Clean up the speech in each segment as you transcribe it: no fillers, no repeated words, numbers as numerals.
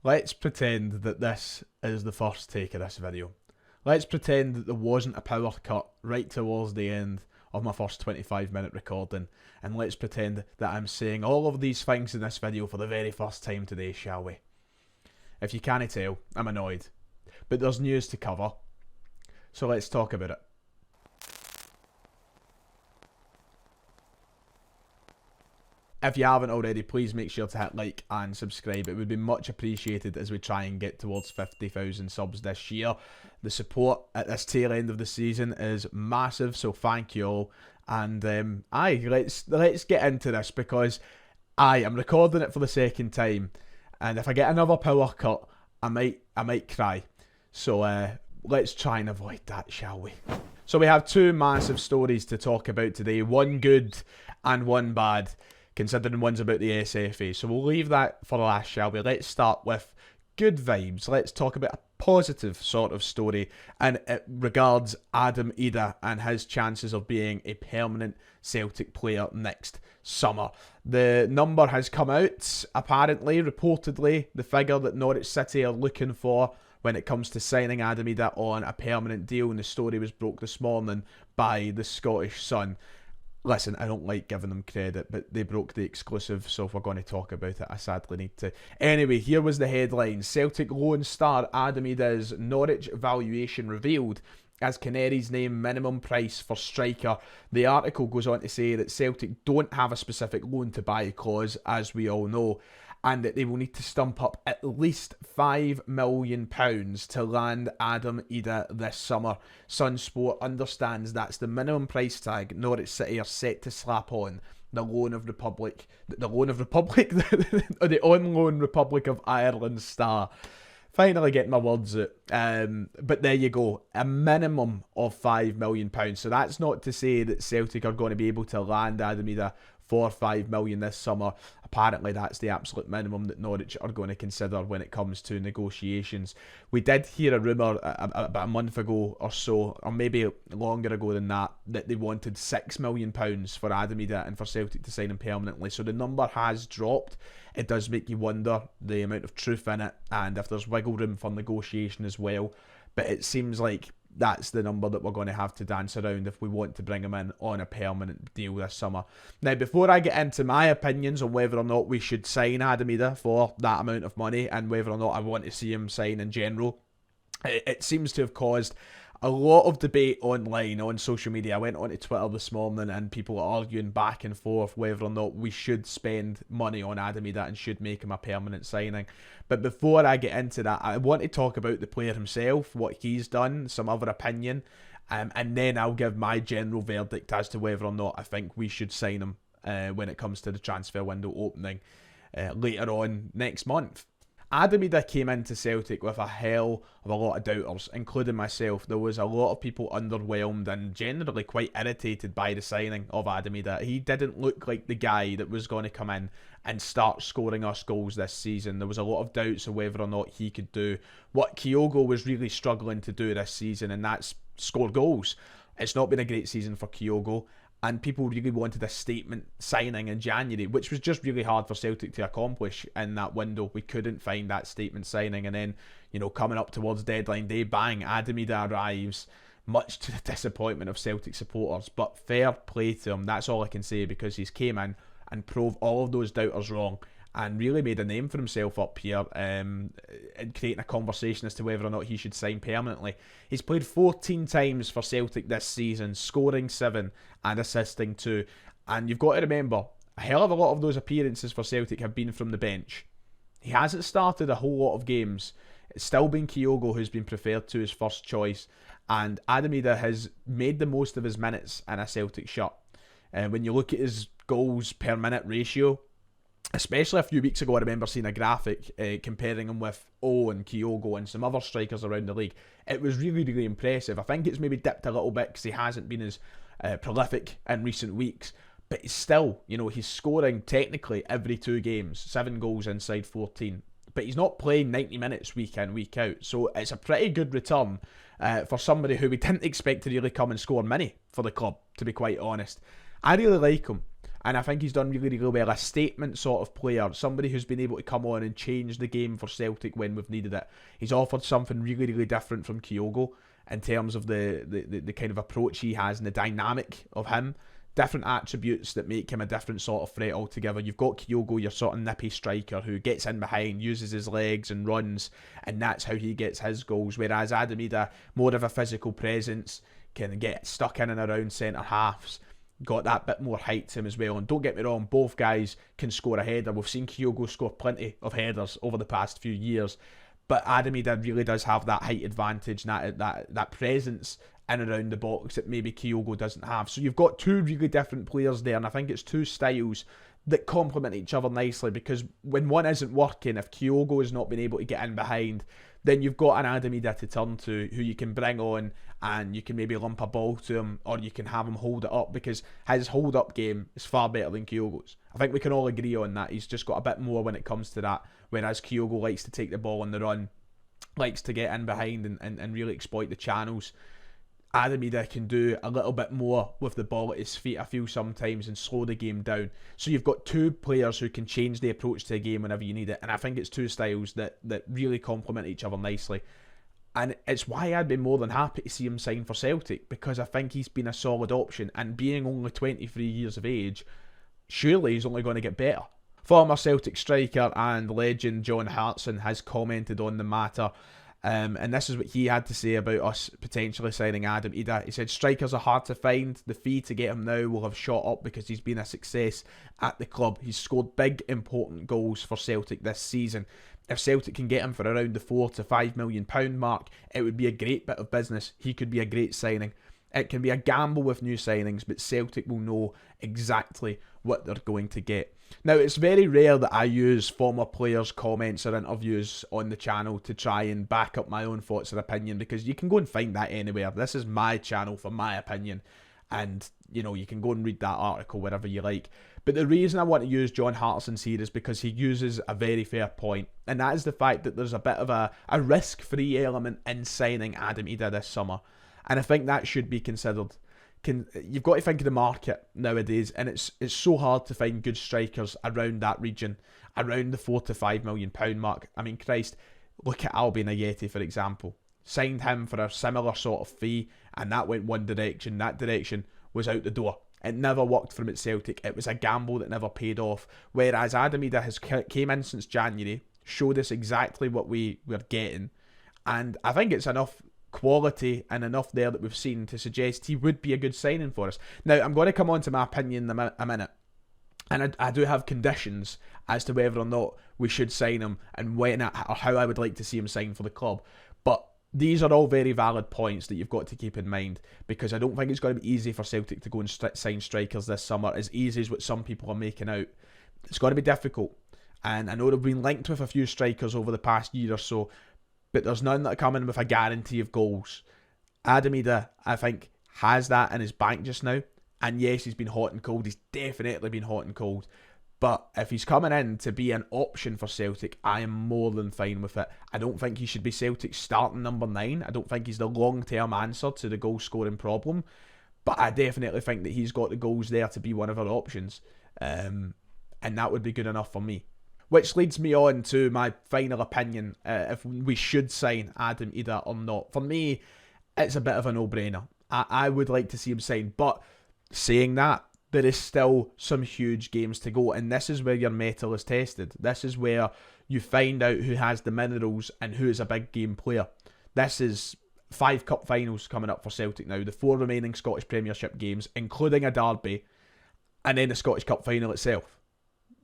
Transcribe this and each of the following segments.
Let's pretend that this is the first take of this video. Let's pretend that there wasn't a power cut right towards the end of my first 25-minute recording, and let's pretend that I'm saying all of these things in this video for the very first time today, shall we? If you can't tell, I'm annoyed, but there's news to cover, so let's talk about it. If you haven't already, please make sure to hit like and subscribe. It would be much appreciated as we try and get towards 50,000 subs this year. The support at this tail end of the season is massive, so thank you all. And let's get into this, because I'm recording it for the second time, and if I get another power cut, I might cry. So let's try and avoid that, shall we? So we have two massive stories to talk about today, one good and one bad, considering one's about the SFA. So we'll leave that for last, shall we? Let's start with good vibes. Let's talk about a positive sort of story, and it regards Adam Idah and his chances of being a permanent Celtic player next summer. The number has come out, apparently, reportedly, the figure that Norwich City are looking for when it comes to signing Adam Idah on a permanent deal, and the story was broke this morning by the Scottish Sun. Listen, I don't like giving them credit, but they broke the exclusive, so if we're going to talk about it, I sadly need to. Anyway, here was the headline. Celtic loan star Adam Idah's Norwich valuation revealed as Canaries name minimum price for striker. The article goes on to say that Celtic don't have a specific loan to buy clause, as we all know, and that they will need to stump up at least £5 million to land Adam Idah this summer. Sunsport understands that's the minimum price tag Norwich City are set to slap on the on loan Republic of Ireland star. Finally getting my words out. But there you go. A minimum of £5 million. So that's not to say that Celtic are going to be able to land Adam Idah for £5 million this summer. Apparently that's the absolute minimum that Norwich are going to consider when it comes to negotiations. We did hear a rumour about a month ago or so, or maybe longer ago than that, that they wanted £6 million for Adam Idah and for Celtic to sign him permanently. So the number has dropped. It does make you wonder the amount of truth in it, and if there's wiggle room for negotiation as well. But it seems like that's the number that we're going to have to dance around if we want to bring him in on a permanent deal this summer. Now, before I get into my opinions on whether or not we should sign Adam Idah for that amount of money, and whether or not I want to see him sign in general, it seems to have caused a lot of debate online, on social media. I went onto Twitter this morning and people are arguing back and forth whether or not we should spend money on Adam Idah and should make him a permanent signing. But before I get into that, I want to talk about the player himself, what he's done, some other opinion, and then I'll give my general verdict as to whether or not I think we should sign him when it comes to the transfer window opening later on next month. Adam Idah came into Celtic with a hell of a lot of doubters, including myself. There was a lot of people underwhelmed and generally quite irritated by the signing of Adam Idah. He didn't look like the guy that was going to come in and start scoring us goals this season. There was a lot of doubts of whether or not he could do what Kyogo was really struggling to do this season, and that's score goals. It's not been a great season for Kyogo, and people really wanted a statement signing in January, which was just really hard for Celtic to accomplish in that window. We couldn't find that statement signing, and then, coming up towards deadline day, bang, Adam Idah arrives, much to the disappointment of Celtic supporters. But fair play to him, that's all I can say, because he's came in and proved all of those doubters wrong, and really made a name for himself up here, and creating a conversation as to whether or not he should sign permanently. He's played 14 times for Celtic this season, scoring 7 and assisting 2. And you've got to remember, a hell of a lot of those appearances for Celtic have been from the bench. He hasn't started a whole lot of games. It's still been Kyogo who's been preferred to his first choice, and Adam Idah has made the most of his minutes in a Celtic shirt. And when you look at his goals per minute ratio, especially a few weeks ago, I remember seeing a graphic comparing him with and Kyogo and some other strikers around the league. It was really, really impressive. I think it's maybe dipped a little bit because he hasn't been as prolific in recent weeks. But he's still, he's scoring technically every 2 games, 7 goals inside 14. But he's not playing 90 minutes week in, week out. So it's a pretty good return for somebody who we didn't expect to really come and score many for the club, to be quite honest. I really like him. And I think he's done really, really well. A statement sort of player, somebody who's been able to come on and change the game for Celtic when we've needed it. He's offered something really, really different from Kyogo in terms of the kind of approach he has and the dynamic of him. Different attributes that make him a different sort of threat altogether. You've got Kyogo, your sort of nippy striker who gets in behind, uses his legs and runs, and that's how he gets his goals. Whereas Adam Idah, more of a physical presence, can get stuck in and around centre halves. Got that bit more height to him as well. And don't get me wrong, both guys can score a header. We've seen Kyogo score plenty of headers over the past few years. But Adam Idah really does have that height advantage and that presence in and around the box that maybe Kyogo doesn't have. So you've got two really different players there, and I think it's two styles that complement each other nicely, because when one isn't working, if Kyogo has not been able to get in behind, then you've got an Adam Idah to turn to who you can bring on, and you can maybe lump a ball to him, or you can have him hold it up, because his hold up game is far better than Kyogo's. I think we can all agree on that. He's just got a bit more when it comes to that, whereas Kyogo likes to take the ball on the run, likes to get in behind and really exploit the channels. Adam Idah can do a little bit more with the ball at his feet, I feel, sometimes, and slow the game down. So you've got two players who can change the approach to a game whenever you need it, and I think it's two styles that really complement each other nicely. And it's why I'd be more than happy to see him sign for Celtic, because I think he's been a solid option, and being only 23 years of age, surely he's only going to get better. Former Celtic striker and legend John Harson has commented on the matter. And this is what he had to say about us potentially signing Adam Idah. He said, strikers are hard to find. The fee to get him now will have shot up because he's been a success at the club. He's scored big, important goals for Celtic this season. If Celtic can get him for around the £4 to £5 million mark, it would be a great bit of business. He could be a great signing. It can be a gamble with new signings, but Celtic will know exactly what they're going to get. Now, it's very rare that I use former players' comments or interviews on the channel to try and back up my own thoughts and opinion, because you can go and find that anywhere. This is my channel for my opinion, and you can go and read that article wherever you like. But the reason I want to use John Hartson's here is because he uses a very fair point, and that is the fact that there's a bit of a risk-free element in signing Adam Idah this summer, and I think that should be considered. You've got to think of the market nowadays, and it's so hard to find good strikers around that region, around the £4 to £5 million mark. I mean, Christ, look at Albion Ayeti, for example. Signed him for a similar sort of fee, and that went one direction. That direction was out the door. It never worked for him at Celtic. It was a gamble that never paid off. Whereas Adam Idah has came in since January, showed us exactly what we were getting, and I think it's enough quality and enough there that we've seen to suggest he would be a good signing for us. Now, I'm going to come on to my opinion in a minute, and I do have conditions as to whether or not we should sign him and when or how I would like to see him sign for the club. But these are all very valid points that you've got to keep in mind, because I don't think it's going to be easy for Celtic to go and sign strikers this summer, as easy as what some people are making out. It's going to be difficult, and I know they've been linked with a few strikers over the past year or so, but there's none that are coming with a guarantee of goals. Adam Idah, I think, has that in his bank just now. And yes, he's been hot and cold. He's definitely been hot and cold. But if he's coming in to be an option for Celtic, I am more than fine with it. I don't think he should be Celtic's starting number 9. I don't think he's the long-term answer to the goal-scoring problem. But I definitely think that he's got the goals there to be one of our options. And that would be good enough for me. Which leads me on to my final opinion, if we should sign Adam Idah or not. For me, it's a bit of a no-brainer. I would like to see him sign, but saying that, there is still some huge games to go, and this is where your mettle is tested. This is where you find out who has the minerals and who is a big game player. This is 5 cup finals coming up for Celtic now, the 4 remaining Scottish Premiership games, including a derby, and then the Scottish Cup final itself.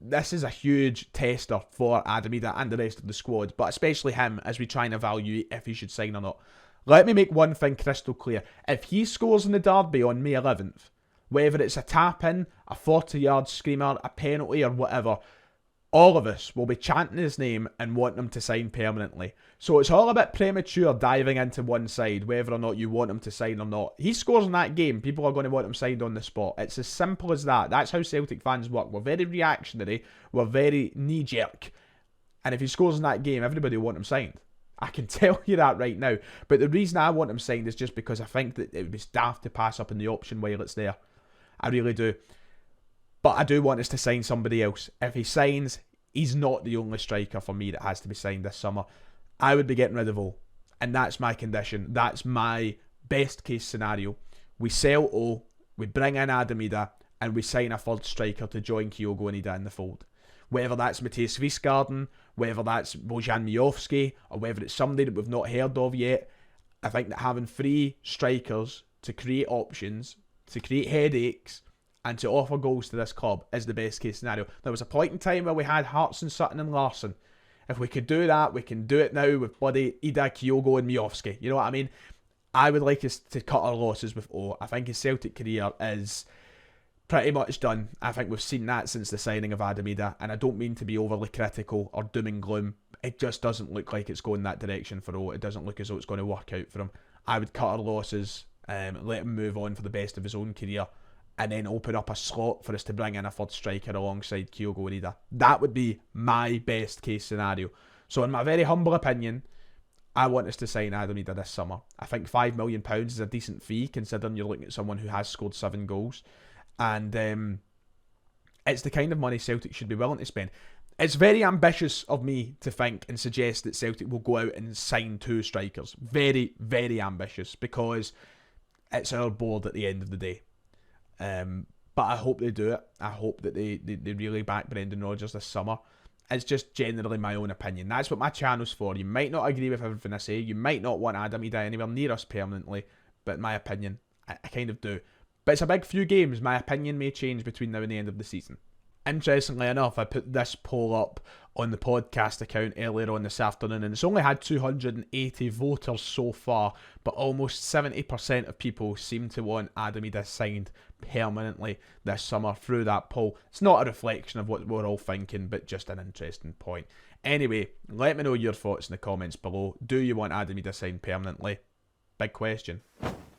This is a huge tester for Adam Idah and the rest of the squad, but especially him, as we try and evaluate if he should sign or not. Let me make one thing crystal clear. If he scores in the derby on May 11th, whether it's a tap-in, a 40-yard screamer, a penalty or whatever, all of us will be chanting his name and wanting him to sign permanently. So it's all a bit premature diving into one side, whether or not you want him to sign or not. He scores in that game, people are going to want him signed on the spot. It's as simple as that. That's how Celtic fans work. We're very reactionary, we're very knee-jerk. And if he scores in that game, everybody will want him signed. I can tell you that right now. But the reason I want him signed is just because I think that it would be daft to pass up on the option while it's there. I really do. But I do want us to sign somebody else. If he signs, he's not the only striker for me that has to be signed this summer. I would be getting rid of O. And that's my condition. That's my best case scenario. We sell O, we bring in Adam Idah, and we sign a third striker to join Kyogo and Idah in the fold. Whether that's Matthias Wiesgarden, whether that's Bojan Miovski, or whether it's somebody that we've not heard of yet, I think that having 3 strikers to create options, to create headaches, and to offer goals to this club is the best case scenario. There was a point in time where we had Harson, Sutton and Larson. If we could do that, we can do it now with bloody Idah, Kyogo and Miovski. You know what I mean? I would like us to cut our losses with O. I think his Celtic career is pretty much done. I think we've seen that since the signing of Adam Idah, and I don't mean to be overly critical or doom and gloom. It just doesn't look like it's going that direction for O. It doesn't look as though it's going to work out for him. I would cut our losses, let him move on for the best of his own career, and then open up a slot for us to bring in a third striker alongside Kyogo and Idah. That would be my best case scenario. So in my very humble opinion, I want us to sign Adam Idah this summer. I think £5 million is a decent fee, considering you're looking at someone who has scored 7 goals. And it's the kind of money Celtic should be willing to spend. It's very ambitious of me to think and suggest that Celtic will go out and sign 2 strikers. Very, very ambitious, because it's our board at the end of the day. But I hope they do it. I hope that they really back Brendan Rodgers this summer. It's just generally my own opinion. That's what my channel's for. You might not agree with everything I say. You might not want Adam Idah anywhere near us permanently. But in my opinion, I kind of do. But it's a big few games. My opinion may change between now and the end of the season. Interestingly enough, I put this poll up on the podcast account earlier on this afternoon, and it's only had 280 voters so far, but almost 70% of people seem to want Adam Idah signed permanently this summer through that poll. It's not a reflection of what we're all thinking, but just an interesting point. Anyway, let me know your thoughts in the comments below. Do you want Adam Idah signed permanently? Big question.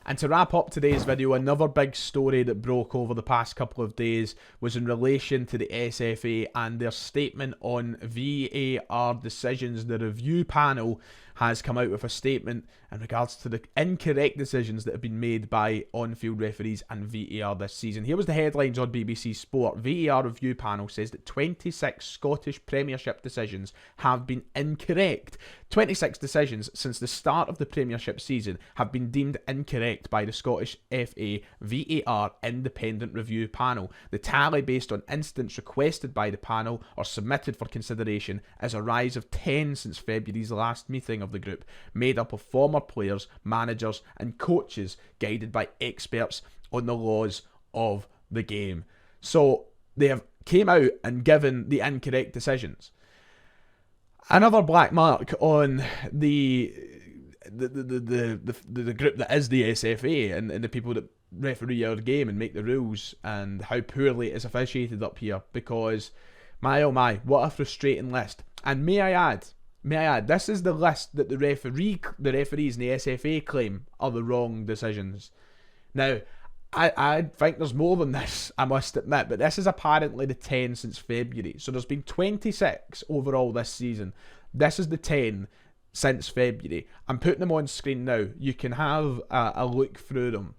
And to wrap up today's video, another big story that broke over the past couple of days was in relation to the SFA and their statement on VAR decisions. The review panel has come out with a statement in regards to the incorrect decisions that have been made by on-field referees and VAR this season. Here was the headlines on BBC Sport. VAR review panel says that 26 Scottish Premiership decisions have been incorrect. 26 decisions since the start of the Premiership season have been deemed incorrect by the Scottish FA VAR Independent Review Panel. The tally, based on incidents requested by the panel or submitted for consideration, is a rise of 10 since February's last meeting of the group, made up of former players, managers and coaches, guided by experts on the laws of the game. So they have came out and given the incorrect decisions. Another black mark on the group that is the SFA and the people that referee our game and make the rules, and how poorly it is officiated up here, because my oh my, what a frustrating list. And may I add, this is the list that the referees in the SFA claim are the wrong decisions. Now, I think there's more than this, I must admit, but this is apparently the 10 since February. So there's been 26 overall this season. This is the 10 since February. I'm putting them on screen now. You can have a look through them.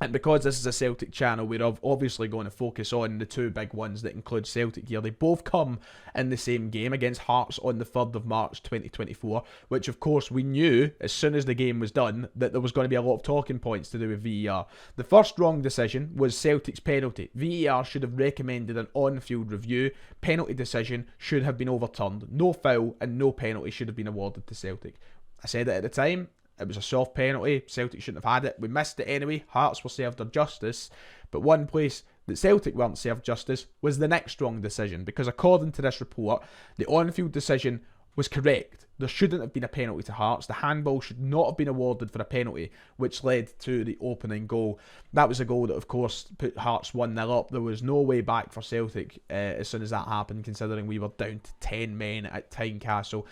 And because this is a Celtic channel, we're obviously going to focus on the 2 big ones that include Celtic here. They both come in the same game against Hearts on the 3rd of March 2024, which of course we knew as soon as the game was done that there was going to be a lot of talking points to do with VAR. The first wrong decision was Celtic's penalty. VAR should have recommended an on-field review. Penalty decision should have been overturned. No foul and no penalty should have been awarded to Celtic. I said it at the time. It was a soft penalty. Celtic shouldn't have had it. We missed it anyway. Hearts were served their justice. But one place that Celtic weren't served justice was the next wrong decision, because according to this report, the on-field decision was correct. There shouldn't have been a penalty to Hearts. The handball should not have been awarded for a penalty, which led to the opening goal. That was a goal that, of course, put Hearts 1-0 up. There was no way back for Celtic as soon as that happened, considering we were down to 10 men at Tynecastle.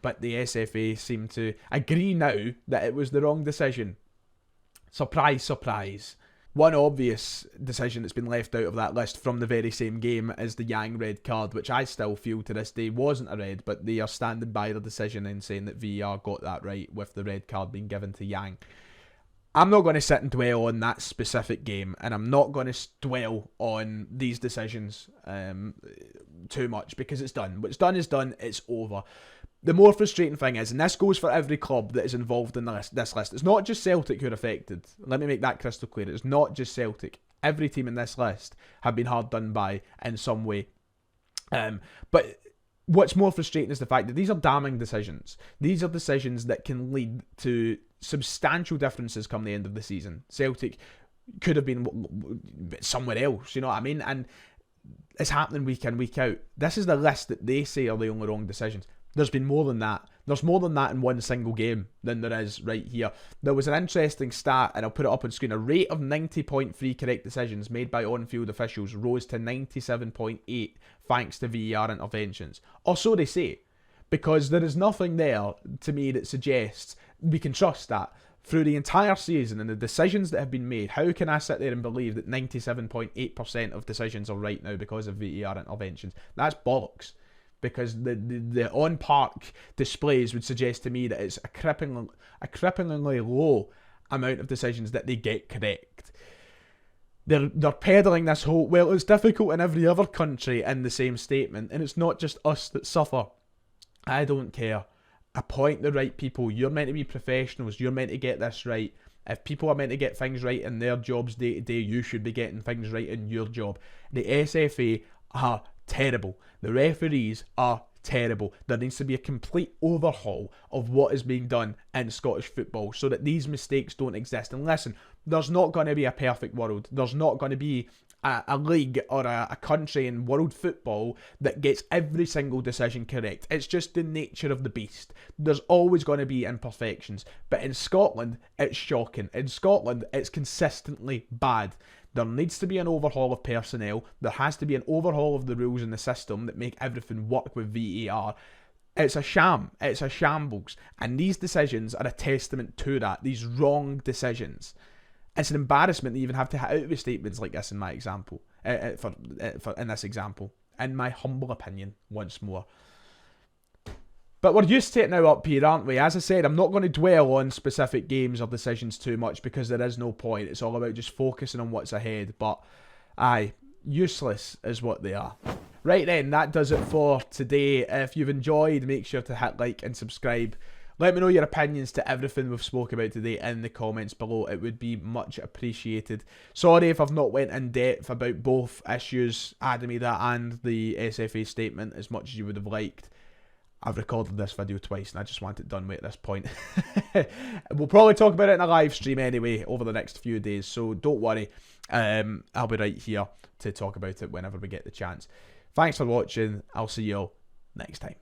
But the SFA seem to agree now that it was the wrong decision. Surprise, surprise. One obvious decision that's been left out of that list from the very same game is the Yang red card, which I still feel to this day wasn't a red, but they are standing by their decision and saying that VAR got that right with the red card being given to Yang. I'm not going to sit and dwell on that specific game, and I'm not going to dwell on these decisions too much, because it's done. What's done is done. It's over. The more frustrating thing is, and this goes for every club that is involved in this list, it's not just Celtic who are affected. Let me make that crystal clear. It's not just Celtic. Every team in this list have been hard done by in some way. But what's more frustrating is the fact that these are damning decisions. These are decisions that can lead to substantial differences come the end of the season. Celtic could have been somewhere else, you know what I mean? And it's happening week in, week out. This is the list that they say are the only wrong decisions. There's been more than that. There's more than that in one single game than there is right here. There was an interesting stat, and I'll put it up on screen. A rate of 90.3 correct decisions made by on-field officials rose to 97.8 thanks to VAR interventions. Or so they say, because there is nothing there to me that suggests we can trust that. Through the entire season and the decisions that have been made, how can I sit there and believe that 97.8% of decisions are right now because of VAR interventions? That's bollocks. Because the on-park displays would suggest to me that it's a cripplingly low amount of decisions that they get correct. They're peddling this whole, well, it's difficult in every other country in the same statement, and it's not just us that suffer. I don't care. Appoint the right people. You're meant to be professionals. You're meant to get this right. If people are meant to get things right in their jobs day to day, you should be getting things right in your job. The SFA are terrible. The referees are terrible. There needs to be a complete overhaul of what is being done in Scottish football so that these mistakes don't exist. And listen, there's not going to be a perfect world. There's not going to be a league or a country in world football that gets every single decision correct. It's just the nature of the beast. There's always going to be imperfections. But in Scotland, it's shocking. In Scotland, it's consistently bad. There needs to be an overhaul of personnel. There has to be an overhaul of the rules in the system that make everything work with VAR. It's a sham. It's a shambles. And these decisions are a testament to that. These wrong decisions. It's an embarrassment to even have to hit out with statements like this in my example. In this example. In my humble opinion, once more. But we're used to it now up here, aren't we? As I said, I'm not going to dwell on specific games or decisions too much because there is no point. It's all about just focusing on what's ahead. But, aye, useless is what they are. Right then, that does it for today. If you've enjoyed, make sure to hit like and subscribe. Let me know your opinions to everything we've spoke about today in the comments below. It would be much appreciated. Sorry if I've not went in depth about both issues, Adam Idah and the SFA statement, as much as you would have liked. I've recorded this video twice and I just want it done with at this point. We'll probably talk about it in a live stream anyway over the next few days, so don't worry. I'll be right here to talk about it whenever we get the chance. Thanks for watching. I'll see you all next time.